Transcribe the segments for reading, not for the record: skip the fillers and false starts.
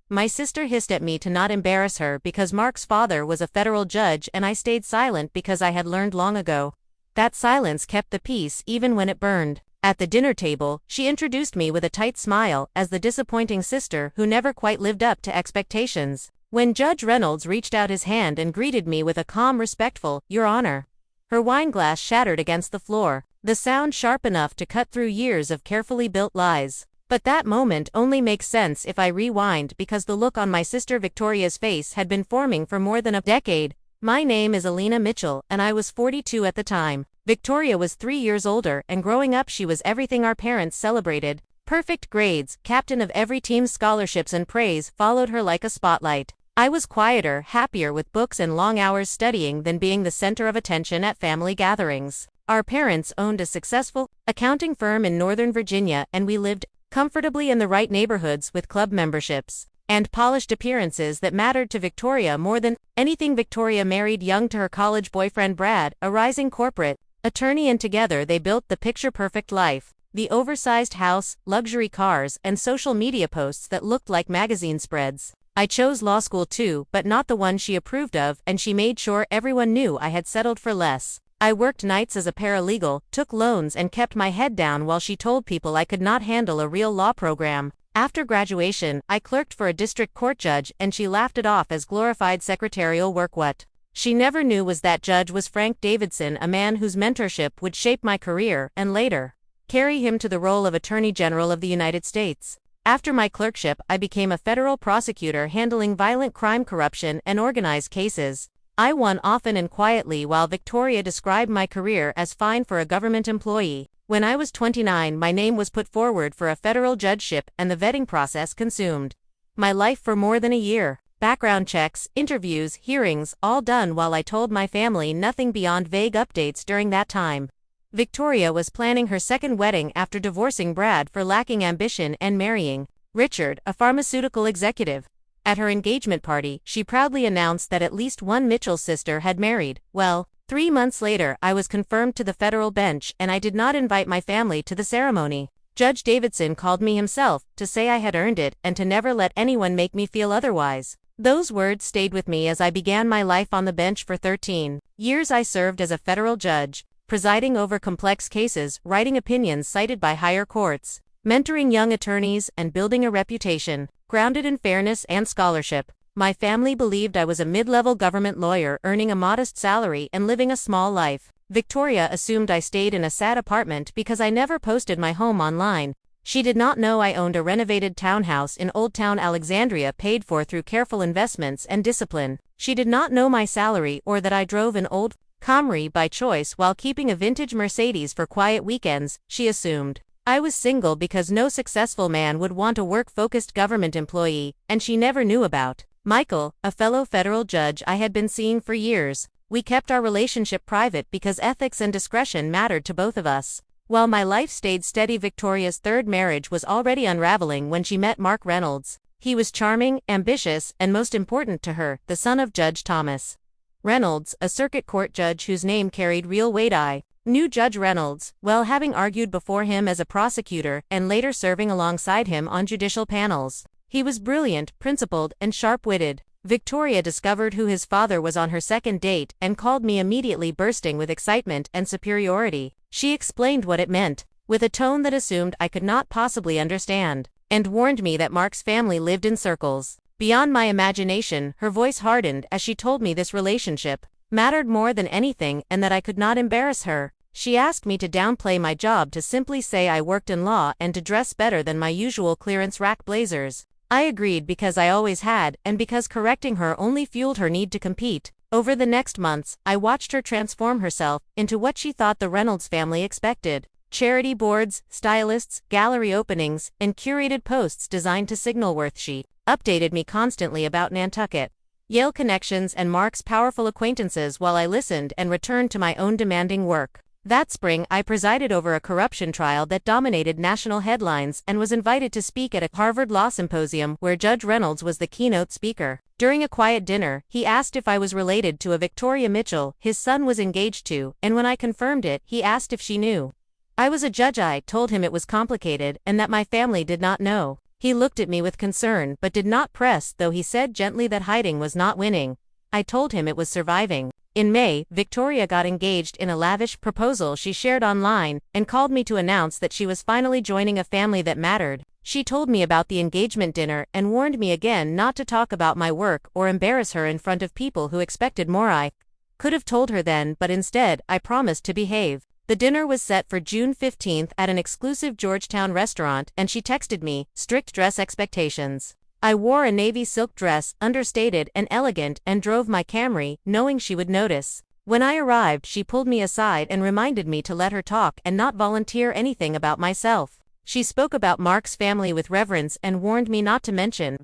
My sister hissed at me to not embarrass her because Mark's father was a federal judge and I stayed silent because I had learned long ago. That silence kept the peace even when it burned. At the dinner table, she introduced me with a tight smile as the disappointing sister who never quite lived up to expectations. When Judge Reynolds reached out his hand and greeted me with a calm, respectful, "Your Honor," her wineglass shattered against the floor, the sound sharp enough to cut through years of carefully built lies. But that moment only makes sense if I rewind because the look on my sister Victoria's face had been forming for more than a decade. My name is Alina Mitchell and I was 42 at the time. Victoria was 3 years older and growing up she was everything our parents celebrated. Perfect grades, captain of every team's scholarships and praise followed her like a spotlight. I was quieter, happier with books and long hours studying than being the center of attention at family gatherings. Our parents owned a successful accounting firm in Northern Virginia and we lived comfortably in the right neighborhoods with club memberships and polished appearances that mattered to Victoria more than anything. Victoria married young to her college boyfriend Brad, a rising corporate attorney, and together they built the picture-perfect life. The oversized house, luxury cars, and social media posts that looked like magazine spreads. I chose law school too, but not the one she approved of, and she made sure everyone knew I had settled for less. I worked nights as a paralegal, took loans and kept my head down while she told people I could not handle a real law program. After graduation, I clerked for a district court judge and she laughed it off as glorified secretarial work. What she never knew was that judge was Frank Davidson, a man whose mentorship would shape my career and later carry him to the role of Attorney General of the United States. After my clerkship, I became a federal prosecutor handling violent crime, corruption, and organized cases. I won often and quietly while Victoria described my career as fine for a government employee. When I was 29, my name was put forward for a federal judgeship and the vetting process consumed my life for more than a year. Background checks, interviews, hearings, all done while I told my family nothing beyond vague updates during that time. Victoria was planning her second wedding after divorcing Brad for lacking ambition and marrying Richard, a pharmaceutical executive. At her engagement party, she proudly announced that at least one Mitchell sister had married. Well, 3 months later, I was confirmed to the federal bench and I did not invite my family to the ceremony. Judge Davidson called me himself to say I had earned it and to never let anyone make me feel otherwise. Those words stayed with me as I began my life on the bench. For 13 years I served as a federal judge, presiding over complex cases, writing opinions cited by higher courts, mentoring young attorneys, and building a reputation grounded in fairness and scholarship. My family believed I was a mid-level government lawyer earning a modest salary and living a small life. Victoria assumed I stayed in a sad apartment because I never posted my home online. She did not know I owned a renovated townhouse in Old Town Alexandria paid for through careful investments and discipline. She did not know my salary or that I drove an old Camry by choice while keeping a vintage Mercedes for quiet weekends. She assumed I was single because no successful man would want a work-focused government employee, and she never knew about Michael, a fellow federal judge I had been seeing for years. We kept our relationship private because ethics and discretion mattered to both of us. While my life stayed steady, Victoria's third marriage was already unraveling when she met Mark Reynolds. He was charming, ambitious, and most important to her, the son of Judge Thomas Reynolds, a circuit court judge whose name carried real weight. I knew Judge Reynolds well, having argued before him as a prosecutor and later serving alongside him on judicial panels. He was brilliant, principled, and sharp-witted. Victoria discovered who his father was on her second date and called me immediately, bursting with excitement and superiority. She explained what it meant, with a tone that assumed I could not possibly understand, and warned me that Mark's family lived in circles beyond my imagination. Her voice hardened as she told me this relationship mattered more than anything and that I could not embarrass her. She asked me to downplay my job, to simply say I worked in law, and to dress better than my usual clearance rack blazers. I agreed because I always had, and because correcting her only fueled her need to compete. Over the next months, I watched her transform herself into what she thought the Reynolds family expected. Charity boards, stylists, gallery openings, and curated posts designed to signal worth. She updated me constantly about Nantucket, Yale connections, and Mark's powerful acquaintances while I listened and returned to my own demanding work. That spring, I presided over a corruption trial that dominated national headlines and was invited to speak at a Harvard Law Symposium where Judge Reynolds was the keynote speaker. During a quiet dinner, he asked if I was related to a Victoria Mitchell his son was engaged to, and when I confirmed it, he asked if she knew I was a judge. I told him it was complicated and that my family did not know. He looked at me with concern but did not press, though he said gently that hiding was not winning. I told him it was surviving. In May, Victoria got engaged in a lavish proposal she shared online, and called me to announce that she was finally joining a family that mattered. She told me about the engagement dinner and warned me again not to talk about my work or embarrass her in front of people who expected more. I could have told her then, but instead, I promised to behave. The dinner was set for June 15th at an exclusive Georgetown restaurant, and she texted me, strict dress expectations. I wore a navy silk dress, understated and elegant, and drove my Camry, knowing she would notice. When I arrived, she pulled me aside and reminded me to let her talk and not volunteer anything about myself. She spoke about Mark's family with reverence and warned me not to mention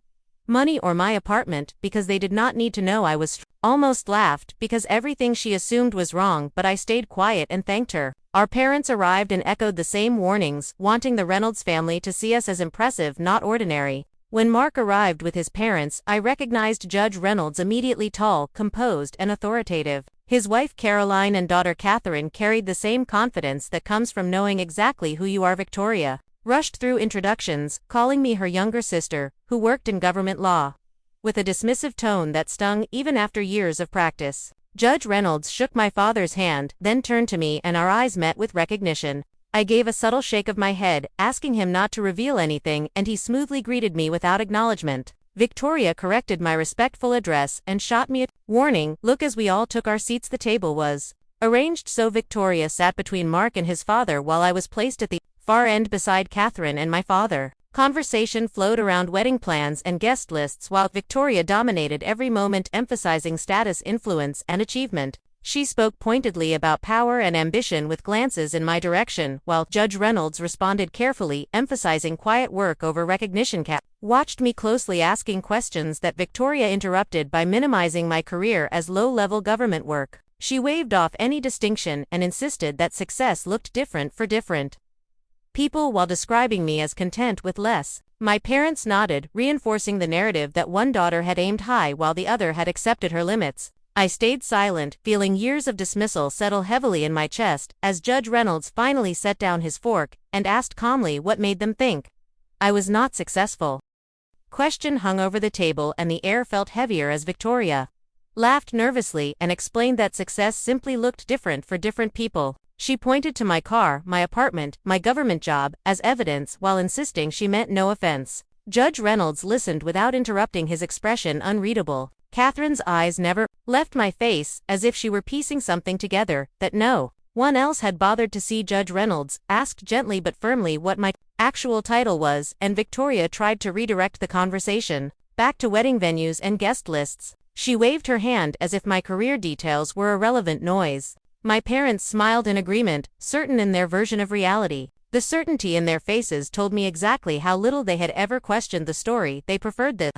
money or my apartment, because they did not need to know I was almost laughed, because everything she assumed was wrong, but I stayed quiet and thanked her. Our parents arrived and echoed the same warnings, wanting the Reynolds family to see us as impressive, not ordinary. When Mark arrived with his parents, I recognized Judge Reynolds immediately, tall, composed, and authoritative. His wife Caroline and daughter Catherine carried the same confidence that comes from knowing exactly who you are. Victoria rushed through introductions, calling me her younger sister, who worked in government law, with a dismissive tone that stung even after years of practice. Judge Reynolds shook my father's hand, then turned to me, and our eyes met with recognition. I gave a subtle shake of my head, asking him not to reveal anything, and he smoothly greeted me without acknowledgement. Victoria corrected my respectful address and shot me a warning look as we all took our seats. The table was arranged so Victoria sat between Mark and his father, while I was placed at the far end beside Catherine and my father. Conversation flowed around wedding plans and guest lists, while Victoria dominated every moment, emphasizing status, influence, and achievement. She spoke pointedly about power and ambition with glances in my direction, while Judge Reynolds responded carefully, emphasizing quiet work over recognition. Cat watched me closely, asking questions that Victoria interrupted by minimizing my career as low-level government work. She waved off any distinction and insisted that success looked different for different people while describing me as content with less. My parents nodded, reinforcing the narrative that one daughter had aimed high while the other had accepted her limits. I stayed silent, feeling years of dismissal settle heavily in my chest, as Judge Reynolds finally set down his fork and asked calmly what made them think I was not successful. Question hung over the table, and the air felt heavier as Victoria laughed nervously and explained that success simply looked different for different people. She pointed to my car, my apartment, my government job, as evidence, while insisting she meant no offense. Judge Reynolds listened without interrupting, his expression unreadable. Catherine's eyes never left my face, as if she were piecing something together that no one else had bothered to see. Judge Reynolds asked gently but firmly what my actual title was, and Victoria tried to redirect the conversation back to wedding venues and guest lists. She waved her hand as if my career details were irrelevant noise. My parents smiled in agreement, certain in their version of reality. The certainty in their faces told me exactly how little they had ever questioned the story they preferred. The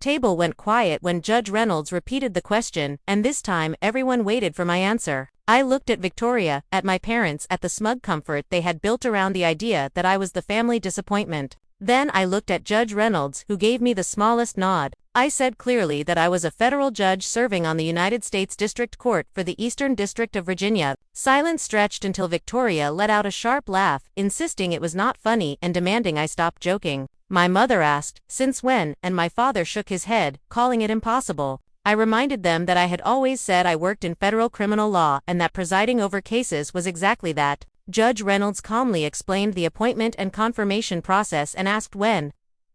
table went quiet when Judge Reynolds repeated the question, and this time everyone waited for my answer. I looked at Victoria, at my parents, at the smug comfort they had built around the idea that I was the family disappointment. Then I looked at Judge Reynolds, who gave me the smallest nod. I said clearly that I was a federal judge serving on the United States District Court for the Eastern District of Virginia. Silence stretched until Victoria let out a sharp laugh, insisting it was not funny and demanding I stop joking. My mother asked, "Since when?" and my father shook his head, calling it impossible. I reminded them that I had always said I worked in federal criminal law and that presiding over cases was exactly that. Judge Reynolds calmly explained the appointment and confirmation process and asked when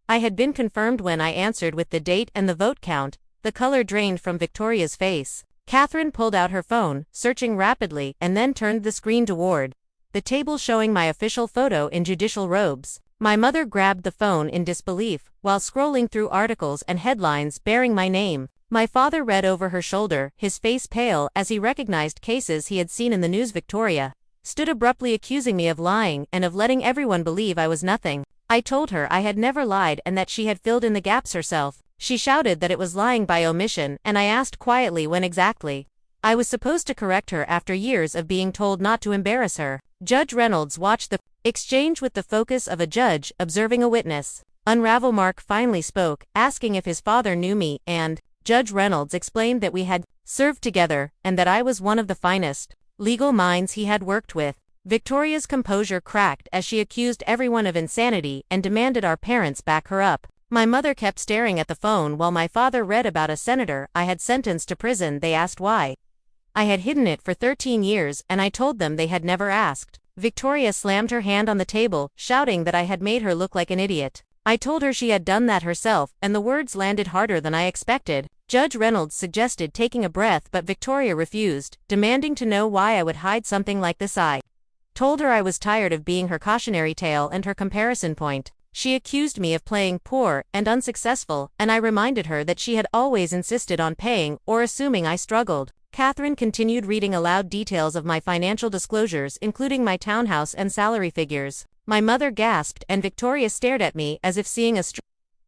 I had been confirmed. When I answered with the date and the vote count, the color drained from Victoria's face. Catherine pulled out her phone, searching rapidly, and then turned the screen toward the table showing my official photo in judicial robes. My mother grabbed the phone in disbelief, while scrolling through articles and headlines bearing my name. My father read over her shoulder, his face pale as he recognized cases he had seen in the news. Victoria stood abruptly, accusing me of lying and of letting everyone believe I was nothing. I told her I had never lied and that she had filled in the gaps herself. She shouted that it was lying by omission, and I asked quietly when exactly I was supposed to correct her after years of being told not to embarrass her. Judge Reynolds watched the exchange with the focus of a judge observing a witness. Unravel. Mark finally spoke, asking if his father knew me, and Judge Reynolds explained that we had served together and that I was one of the finest legal minds he had worked with. Victoria's composure cracked as she accused everyone of insanity and demanded our parents back her up. My mother kept staring at the phone while my father read about a senator I had sentenced to prison. They asked why. I had hidden it for 13 years and I told them they had never asked. Victoria slammed her hand on the table, shouting that I had made her look like an idiot. I told her she had done that herself, and the words landed harder than I expected. Judge Reynolds suggested taking a breath, but Victoria refused, demanding to know why I would hide something like this. I told her I was tired of being her cautionary tale and her comparison point. She accused me of playing poor and unsuccessful, and I reminded her that she had always insisted on paying or assuming I struggled. Catherine continued reading aloud details of my financial disclosures, including my townhouse and salary figures. My mother gasped and Victoria stared at me as if seeing a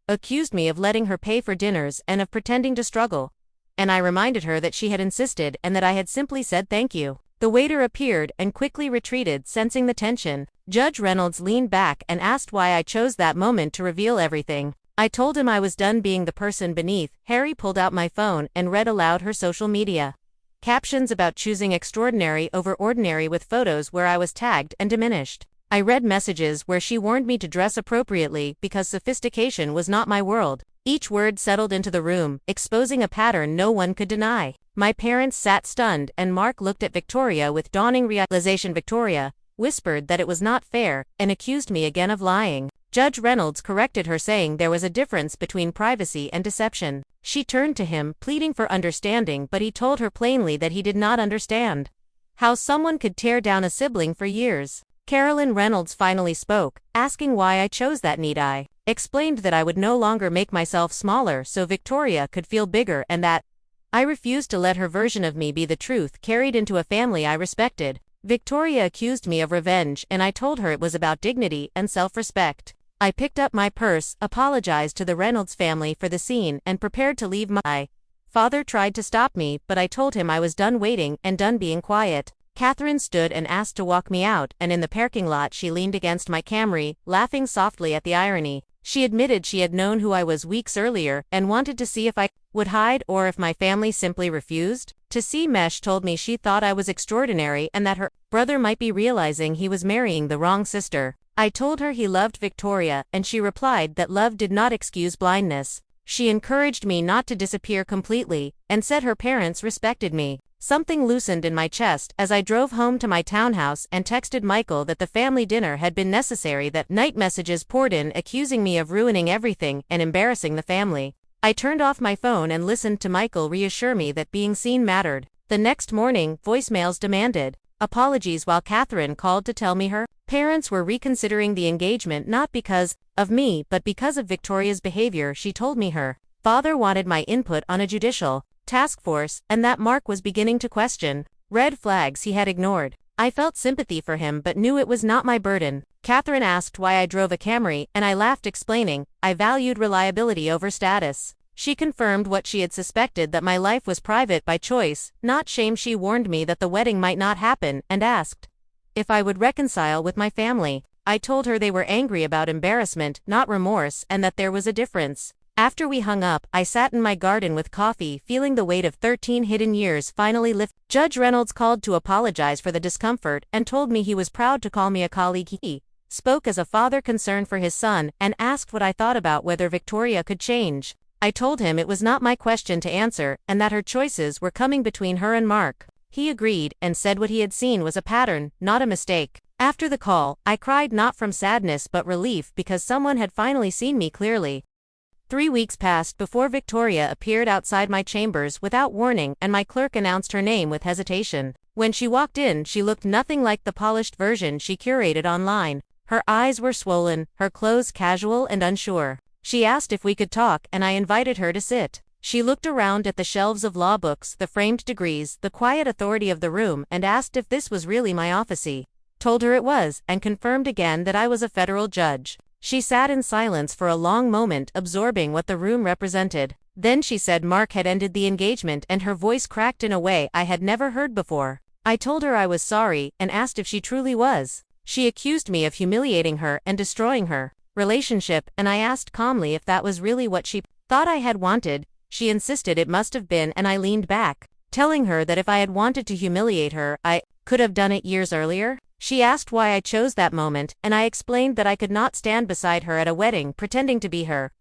accused me of letting her pay for dinners and of pretending to struggle. And I reminded her that she had insisted and that I had simply said thank you. The waiter appeared and quickly retreated, sensing the tension. Judge Reynolds leaned back and asked why I chose that moment to reveal everything. I told him I was done being the person beneath. Harry pulled out my phone and read aloud her social media captions about choosing extraordinary over ordinary, with photos where I was tagged and diminished. I read messages where she warned me to dress appropriately because sophistication was not my world. Each word settled into the room, exposing a pattern no one could deny. My parents sat stunned and Mark looked at Victoria with dawning realization. Victoria whispered that it was not fair and accused me again of lying. Judge Reynolds corrected her, saying there was a difference between privacy and deception. She turned to him, pleading for understanding, but he told her plainly that he did not understand how someone could tear down a sibling for years. Carolyn Reynolds finally spoke, asking why I chose that need. I explained that I would no longer make myself smaller so Victoria could feel bigger, and that I refused to let her version of me be the truth carried into a family I respected. Victoria accused me of revenge, and I told her it was about dignity and self-respect. I picked up my purse, apologized to the Reynolds family for the scene, and prepared to leave. My father tried to stop me, but I told him I was done waiting and done being quiet. Catherine stood and asked to walk me out, and in the parking lot she leaned against my Camry, laughing softly at the irony. She admitted she had known who I was weeks earlier and wanted to see if I would hide or if my family simply refused to see. Mesh told me she thought I was extraordinary and that her brother might be realizing he was marrying the wrong sister. I told her he loved Victoria, and she replied that love did not excuse blindness. She encouraged me not to disappear completely and said her parents respected me. Something loosened in my chest as I drove home to my townhouse and texted Michael that the family dinner had been necessary. That night messages poured in accusing me of ruining everything and embarrassing the family. I turned off my phone and listened to Michael reassure me that being seen mattered. The next morning, voicemails demanded apologies while Catherine called to tell me her parents were reconsidering the engagement, not because of me but because of Victoria's behavior. She told me her father wanted my input on a judicial task force and that Mark was beginning to question red flags he had ignored. I felt sympathy for him but knew it was not my burden. Catherine asked why I drove a Camry and I laughed, explaining I valued reliability over status. She confirmed what she had suspected, that my life was private by choice, not shame. She warned me that the wedding might not happen and asked if I would reconcile with my family. I told her they were angry about embarrassment, not remorse, and that there was a difference. After we hung up, I sat in my garden with coffee, feeling the weight of 13 hidden years finally lift. Judge Reynolds called to apologize for the discomfort and told me he was proud to call me a colleague. He spoke as a father concerned for his son and asked what I thought about whether Victoria could change. I told him it was not my question to answer and that her choices were coming between her and Mark. He agreed and said what he had seen was a pattern, not a mistake. After the call, I cried, not from sadness but relief, because someone had finally seen me clearly. 3 weeks passed before Victoria appeared outside my chambers without warning, and my clerk announced her name with hesitation. When she walked in, she looked nothing like the polished version she curated online. Her eyes were swollen, her clothes casual and unsure. She asked if we could talk, and I invited her to sit. She looked around at the shelves of law books, the framed degrees, the quiet authority of the room, and asked if this was really my office. Told her it was, and confirmed again that I was a federal judge. She sat in silence for a long moment, absorbing what the room represented. Then she said Mark had ended the engagement, and her voice cracked in a way I had never heard before. I told her I was sorry, and asked if she truly was. She accused me of humiliating her and destroying her relationship, and I asked calmly if that was really what she thought I had wanted. She insisted it must have been, and I leaned back, telling her that if I had wanted to humiliate her, I could have done it years earlier. She asked why I chose that moment, and I explained that I could not stand beside her at a wedding pretending to be her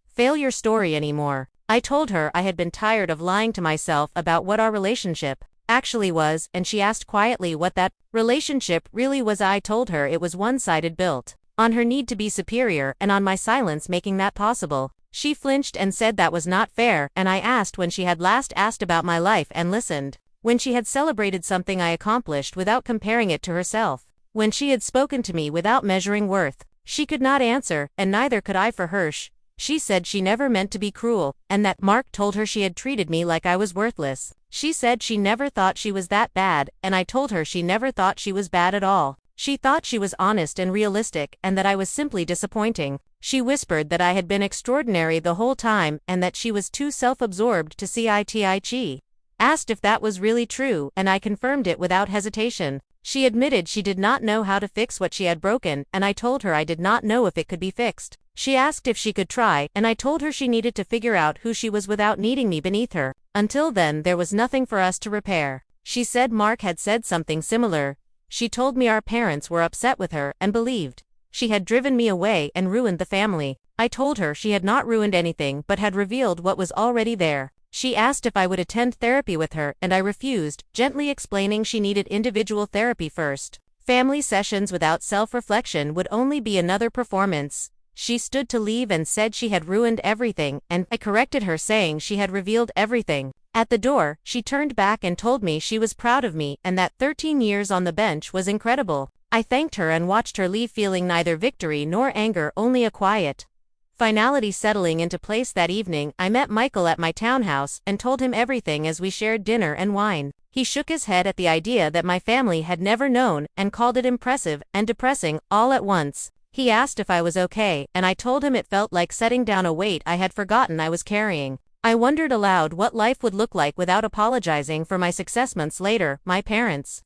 failure story anymore. I told her I had been tired of lying to myself about what our relationship actually was, and she asked quietly what that relationship really was. I told her it was one-sided, built on her need to be superior and on my silence making that possible. She flinched and said that was not fair, and I asked when she had last asked about my life and listened. When she had celebrated something I accomplished without comparing it to herself. When she had spoken to me without measuring worth. She could not answer, and neither could I for her. She said she never meant to be cruel, and that Mark told her she had treated me like I was worthless. She said she never thought she was that bad, and I told her she never thought she was bad at all. She thought she was honest and realistic, and that I was simply disappointing. She whispered that I had been extraordinary the whole time, and that she was too self-absorbed to see it. She asked if that was really true, and I confirmed it without hesitation. She admitted she did not know how to fix what she had broken, and I told her I did not know if it could be fixed. She asked if she could try, and I told her she needed to figure out who she was without needing me beneath her. Until then, there was nothing for us to repair. She said Mark had said something similar. She told me our parents were upset with her and believed she had driven me away and ruined the family. I told her she had not ruined anything but had revealed what was already there. She asked if I would attend therapy with her, and I refused, gently explaining she needed individual therapy first. Family sessions without self-reflection would only be another performance. She stood to leave and said she had ruined everything, and I corrected her saying she had revealed everything. At the door, she turned back and told me she was proud of me and that 13 years on the bench was incredible. I thanked her and watched her leave feeling neither victory nor anger, only a quiet finality settling into place. That evening, I met Michael at my townhouse and told him everything as we shared dinner and wine. He shook his head at the idea that my family had never known and called it impressive and depressing all at once. He asked if I was okay, and I told him it felt like setting down a weight I had forgotten I was carrying. I wondered aloud what life would look like without apologizing for my success. Months later, my parents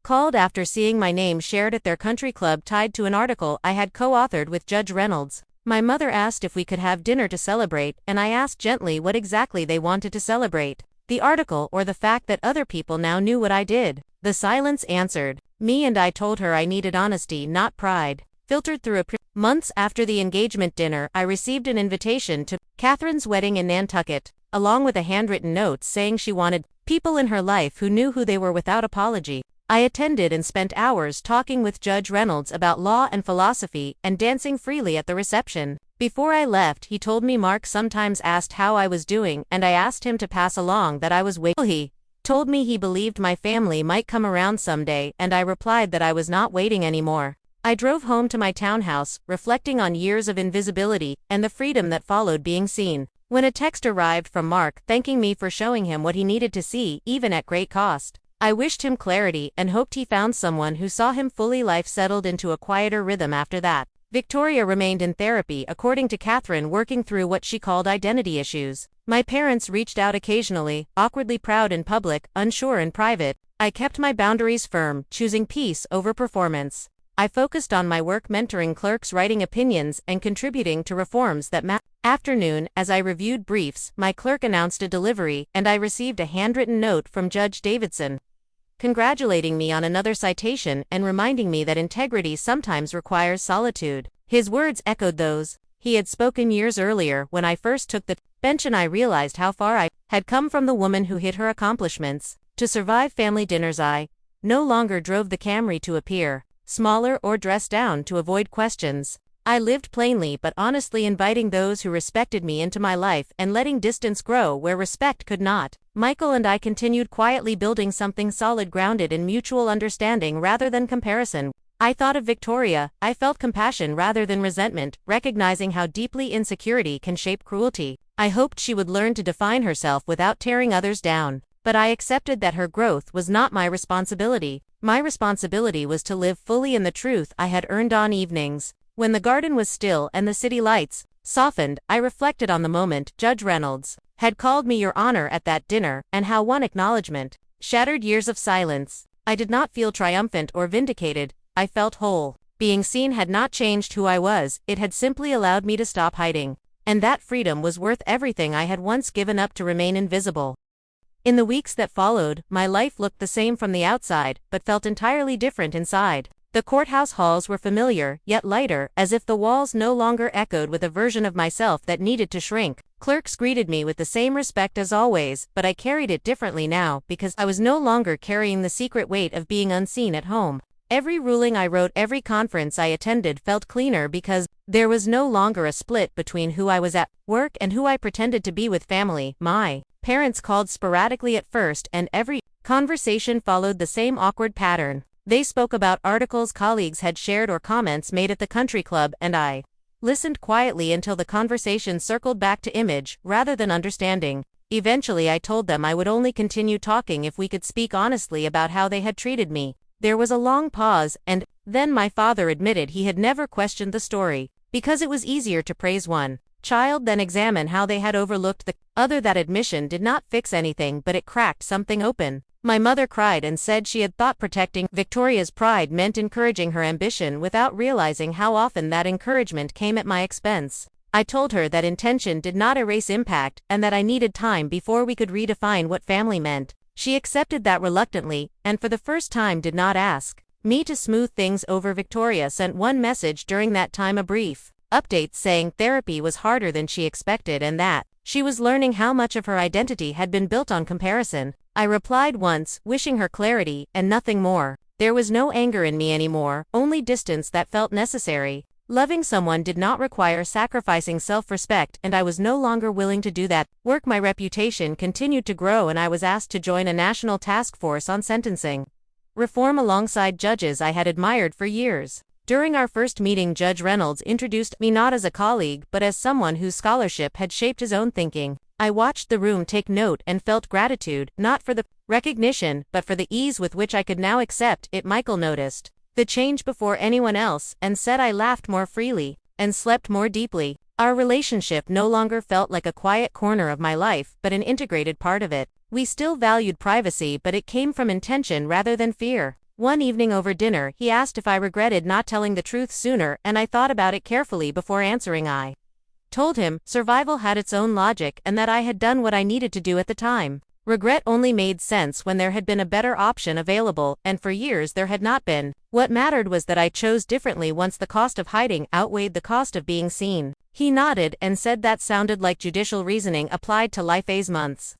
called after seeing my name shared at their country club tied to an article I had co-authored with Judge Reynolds. My mother asked if we could have dinner to celebrate, and I asked gently what exactly they wanted to celebrate. The article or the fact that other people now knew what I did? The silence answered me, and I told her I needed honesty, not pride. Filtered through months after the engagement dinner, I received an invitation to Catherine's wedding in Nantucket, along with a handwritten note saying she wanted people in her life who knew who they were without apology. I attended and spent hours talking with Judge Reynolds about law and philosophy and dancing freely at the reception. Before I left, he told me Mark sometimes asked how I was doing, and I asked him to pass along that I was waiting. He told me he believed my family might come around someday, and I replied that I was not waiting anymore. I drove home to my townhouse, reflecting on years of invisibility and the freedom that followed being seen. When a text arrived from Mark thanking me for showing him what he needed to see, even at great cost, I wished him clarity and hoped he found someone who saw him fully. Life settled into a quieter rhythm after that. Victoria remained in therapy, according to Catherine, working through what she called identity issues. My parents reached out occasionally, awkwardly proud in public, unsure in private. I kept my boundaries firm, choosing peace over performance. I focused on my work, mentoring clerks, writing opinions, and contributing to reforms that matter. Afternoon, as I reviewed briefs, my clerk announced a delivery, and I received a handwritten note from Judge Davidson, congratulating me on another citation and reminding me that integrity sometimes requires solitude. His words echoed those he had spoken years earlier when I first took the bench, and I realized how far I had come from the woman who hid her accomplishments. To survive family dinners, I no longer drove the Camry to appear smaller or dressed down to avoid questions. I lived plainly but honestly, inviting those who respected me into my life and letting distance grow where respect could not. Michael and I continued quietly building something solid, grounded in mutual understanding rather than comparison. I thought of Victoria. I felt compassion rather than resentment, recognizing how deeply insecurity can shape cruelty. I hoped she would learn to define herself without tearing others down. But I accepted that her growth was not my responsibility. My responsibility was to live fully in the truth I had earned. On evenings, when the garden was still and the city lights softened, I reflected on the moment Judge Reynolds had called me Your Honor at that dinner, and how one acknowledgement shattered years of silence. I did not feel triumphant or vindicated. I felt whole. Being seen had not changed who I was, it had simply allowed me to stop hiding. And that freedom was worth everything I had once given up to remain invisible. In the weeks that followed, my life looked the same from the outside, but felt entirely different inside. The courthouse halls were familiar, yet lighter, as if the walls no longer echoed with a version of myself that needed to shrink. Clerks greeted me with the same respect as always, but I carried it differently now because I was no longer carrying the secret weight of being unseen at home. Every ruling I wrote, every conference I attended felt cleaner because there was no longer a split between who I was at work and who I pretended to be with family. My parents called sporadically at first, and every conversation followed the same awkward pattern. They spoke about articles colleagues had shared or comments made at the country club, and I listened quietly until the conversation circled back to image, rather than understanding. Eventually I told them I would only continue talking if we could speak honestly about how they had treated me. There was a long pause, and then my father admitted he had never questioned the story, because it was easier to praise one child than examine how they had overlooked the other. That admission did not fix anything, but it cracked something open. My mother cried and said she had thought protecting Victoria's pride meant encouraging her ambition without realizing how often that encouragement came at my expense. I told her that intention did not erase impact, and that I needed time before we could redefine what family meant. She accepted that reluctantly, and for the first time did not ask me to smooth things over. Victoria sent one message during that time, a brief update saying therapy was harder than she expected and that she was learning how much of her identity had been built on comparison. I replied once, wishing her clarity, and nothing more. There was no anger in me anymore, only distance that felt necessary. Loving someone did not require sacrificing self-respect, and I was no longer willing to do that. Work. My reputation continued to grow, and I was asked to join a national task force on sentencing reform alongside judges I had admired for years. During our first meeting, Judge Reynolds introduced me not as a colleague but as someone whose scholarship had shaped his own thinking. I watched the room take note and felt gratitude, not for the recognition, but for the ease with which I could now accept it. Michael noticed the change before anyone else, and said I laughed more freely and slept more deeply. Our relationship no longer felt like a quiet corner of my life, but an integrated part of it. We still valued privacy, but it came from intention rather than fear. One evening over dinner, he asked if I regretted not telling the truth sooner, and I thought about it carefully before answering. I told him survival had its own logic and that I had done what I needed to do at the time. Regret only made sense when there had been a better option available, and for years there had not been. What mattered was that I chose differently once the cost of hiding outweighed the cost of being seen. He nodded and said that sounded like judicial reasoning applied to life. As months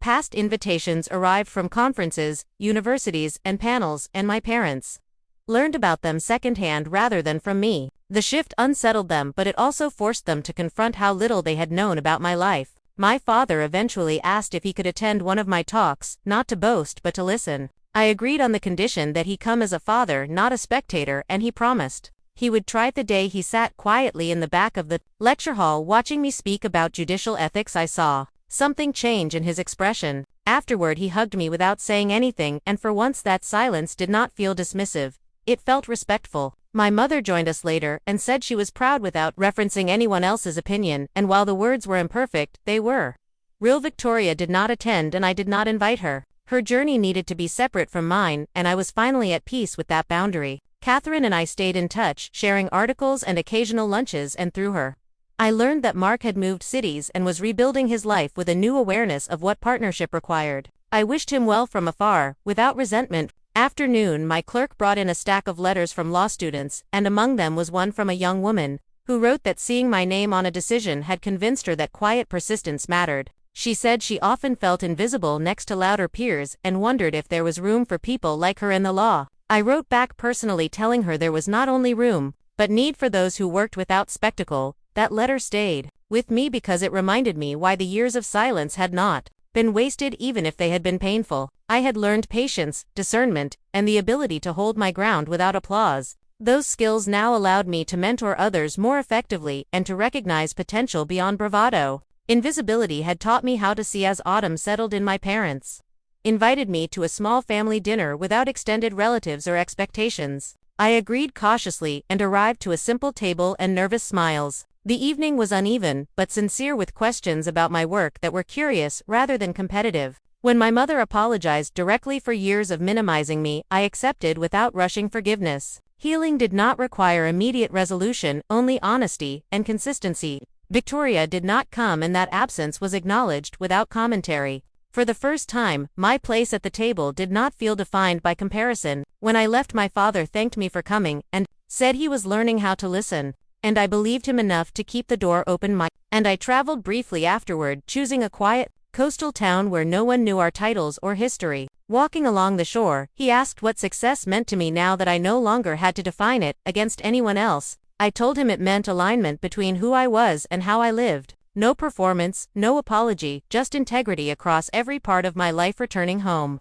past, invitations arrived from conferences, universities, and panels, and my parents learned about them secondhand rather than from me. The shift unsettled them, but it also forced them to confront how little they had known about my life. My father eventually asked if he could attend one of my talks, not to boast but to listen. I agreed on the condition that he come as a father, not a spectator, and he promised he would try. The day he sat quietly in the back of the lecture hall watching me speak about judicial ethics, I saw something change in his expression. Afterward he hugged me without saying anything, and for once that silence did not feel dismissive. It felt respectful. My mother joined us later and said she was proud without referencing anyone else's opinion, and while the words were imperfect, they were real. Victoria did not attend, and I did not invite her. Her journey needed to be separate from mine, and I was finally at peace with that boundary. Catherine and I stayed in touch, sharing articles and occasional lunches, and through her I learned that Mark had moved cities and was rebuilding his life with a new awareness of what partnership required. I wished him well from afar, without resentment. Afternoon, my clerk brought in a stack of letters from law students, and among them was one from a young woman who wrote that seeing my name on a decision had convinced her that quiet persistence mattered. She said she often felt invisible next to louder peers and wondered if there was room for people like her in the law. I wrote back personally telling her there was not only room, but need for those who worked without spectacle. That letter stayed with me because it reminded me why the years of silence had not been wasted, even if they had been painful. I had learned patience, discernment, and the ability to hold my ground without applause. Those skills now allowed me to mentor others more effectively and to recognize potential beyond bravado. Invisibility had taught me how to see. As autumn settled in, my parents invited me to a small family dinner without extended relatives or expectations. I agreed cautiously and arrived to a simple table and nervous smiles. The evening was uneven, but sincere, with questions about my work that were curious rather than competitive. When my mother apologized directly for years of minimizing me, I accepted without rushing forgiveness. Healing did not require immediate resolution, only honesty and consistency. Victoria did not come, and that absence was acknowledged without commentary. For the first time, my place at the table did not feel defined by comparison. When I left, my father thanked me for coming and said he was learning how to listen, and I believed him enough to keep the door open. And I traveled briefly afterward, choosing a quiet, coastal town where no one knew our titles or history. Walking along the shore, he asked what success meant to me now that I no longer had to define it against anyone else. I told him it meant alignment between who I was and how I lived. No performance, no apology, just integrity across every part of my life. Returning home,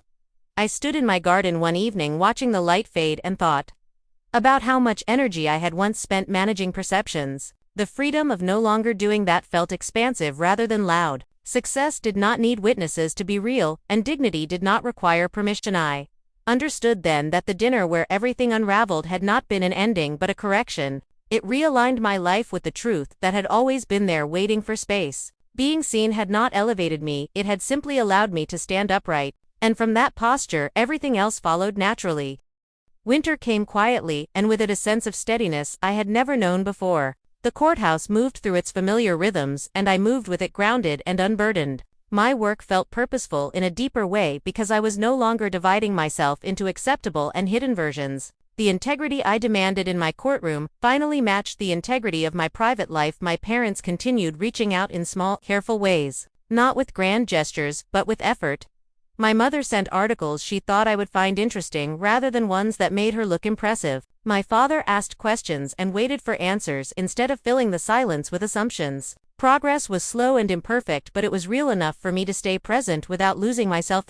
I stood in my garden one evening watching the light fade and thought about how much energy I had once spent managing perceptions. The freedom of no longer doing that felt expansive rather than loud. Success did not need witnesses to be real, and dignity did not require permission. I understood then that the dinner where everything unraveled had not been an ending but a correction. It realigned my life with the truth that had always been there waiting for space. Being seen had not elevated me, it had simply allowed me to stand upright. And from that posture, everything else followed naturally. Winter came quietly, and with it a sense of steadiness I had never known before. The courthouse moved through its familiar rhythms, and I moved with it, grounded and unburdened. My work felt purposeful in a deeper way because I was no longer dividing myself into acceptable and hidden versions. The integrity I demanded in my courtroom finally matched the integrity of my private life. My parents continued reaching out in small, careful ways, not with grand gestures, but with effort. My mother sent articles she thought I would find interesting rather than ones that made her look impressive. My father asked questions and waited for answers instead of filling the silence with assumptions. Progress was slow and imperfect, but it was real enough for me to stay present without losing myself.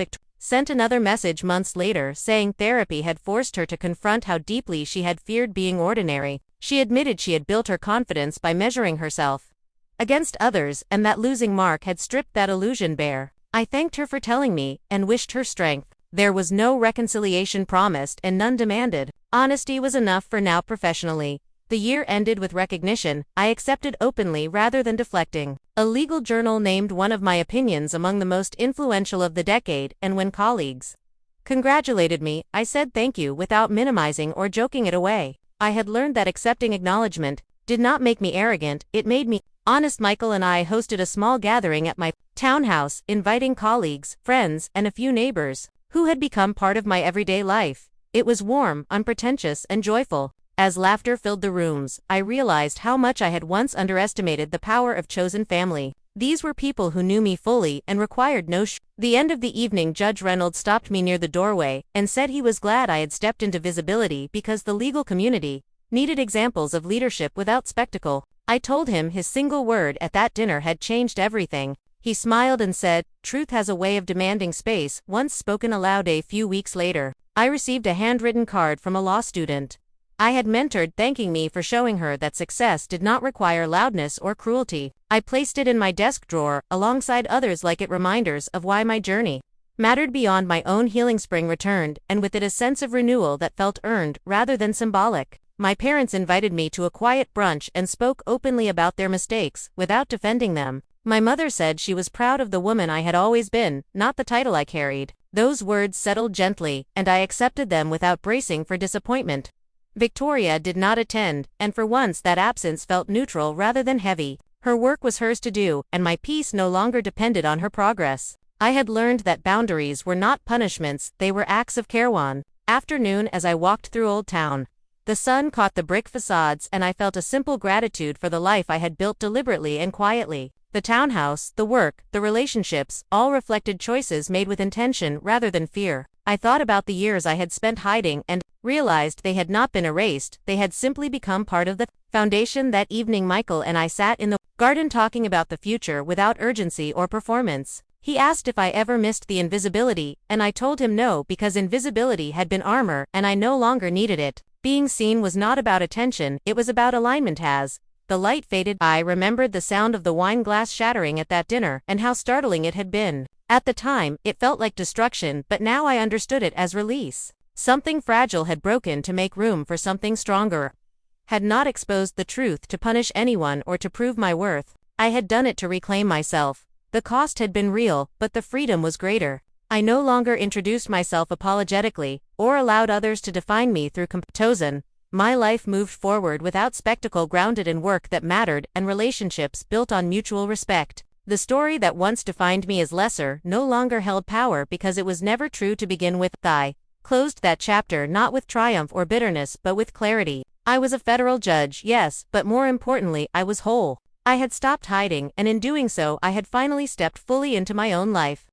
Sent another message months later saying therapy had forced her to confront how deeply she had feared being ordinary. She admitted she had built her confidence by measuring herself against others, and that losing Mark had stripped that illusion bare. I thanked her for telling me, and wished her strength. There was no reconciliation promised and none demanded. Honesty was enough for now. Professionally, the year ended with recognition I accepted openly rather than deflecting. A legal journal named one of my opinions among the most influential of the decade, and when colleagues congratulated me, I said thank you without minimizing or joking it away. I had learned that accepting acknowledgement did not make me arrogant, it made me honest. Michael and I hosted a small gathering at my townhouse, inviting colleagues, friends, and a few neighbors who had become part of my everyday life. It was warm, unpretentious, and joyful. As laughter filled the rooms, I realized how much I had once underestimated the power of chosen family. These were people who knew me fully and required no The end of the evening, Judge Reynolds stopped me near the doorway and said he was glad I had stepped into visibility because the legal community needed examples of leadership without spectacle. I told him his single word at that dinner had changed everything. He smiled and said, "Truth has a way of demanding space," once spoken aloud. A few weeks later, I received a handwritten card from a law student I had mentored thanking me for showing her that success did not require loudness or cruelty. I placed it in my desk drawer, alongside others like it, reminders of why my journey mattered beyond my own healing. Spring returned, and with it a sense of renewal that felt earned rather than symbolic. My parents invited me to a quiet brunch and spoke openly about their mistakes, without defending them. My mother said she was proud of the woman I had always been, not the title I carried. Those words settled gently, and I accepted them without bracing for disappointment. Victoria did not attend, and for once that absence felt neutral rather than heavy. Her work was hers to do, and my peace no longer depended on her progress. I had learned that boundaries were not punishments, they were acts of care. One afternoon, as I walked through Old Town, the sun caught the brick facades, and I felt a simple gratitude for the life I had built deliberately and quietly. The townhouse, the work, the relationships, all reflected choices made with intention rather than fear. I thought about the years I had spent hiding and realized they had not been erased, they had simply become part of the foundation. That evening, Michael and I sat in the garden talking about the future without urgency or performance. He asked if I ever missed the invisibility, and I told him no, because invisibility had been armor and I no longer needed it. Being seen was not about attention, it was about alignment. As the light faded, I remembered the sound of the wine glass shattering at that dinner and how startling it had been. At the time, it felt like destruction, but now I understood it as release. Something fragile had broken to make room for something stronger. Had not exposed the truth to punish anyone or to prove my worth. I had done it to reclaim myself. The cost had been real, but the freedom was greater. I no longer introduced myself apologetically, or allowed others to define me through comparison. My life moved forward without spectacle, grounded in work that mattered and relationships built on mutual respect. The story that once defined me as lesser no longer held power because it was never true to begin with. I closed that chapter not with triumph or bitterness but with clarity. I was a federal judge, yes, but more importantly, I was whole. I had stopped hiding, and in doing so, I had finally stepped fully into my own life.